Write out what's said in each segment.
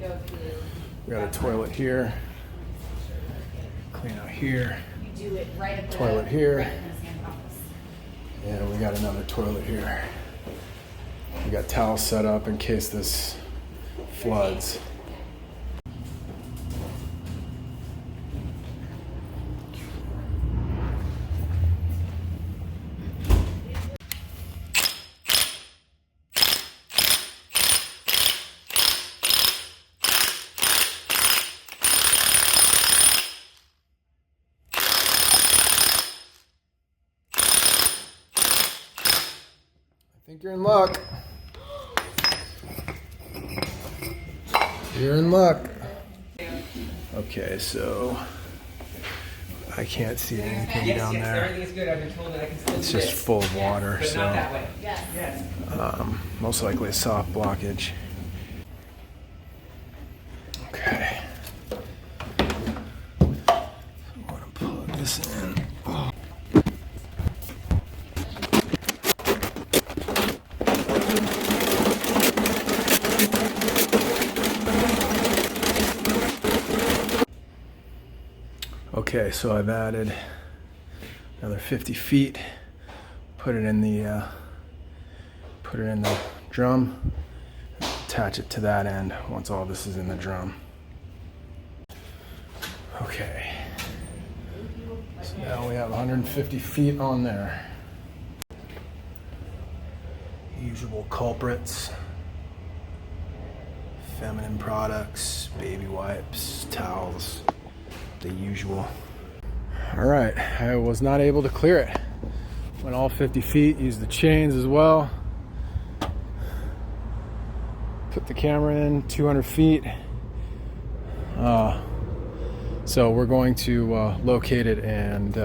We got a toilet here. Clean out here. Toilet here. And we got another toilet here. We got towels set up in case this floods. I think you're in luck. You're in luck. Okay, so I can't see anything down there. Everything's good. I've been told that I can still It's just full of water, but so not that way. Yes. Most likely a soft blockage. Okay. So I'm gonna plug this in. Oh. Okay, so I've added another 50 feet. Put it in the drum. Attach it to that end once all this is in the drum. Okay. So now we have 150 feet on there. Usual culprits. Feminine products, baby wipes, towels. The usual. All right, I was not able to clear it. Went all 50 feet, used the chains as well. Put the camera in 200 feet. So we're going to locate it and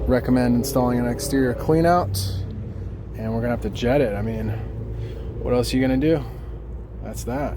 recommend installing an exterior clean out. And we're gonna have to jet it. I mean, what else are you gonna do? That's that.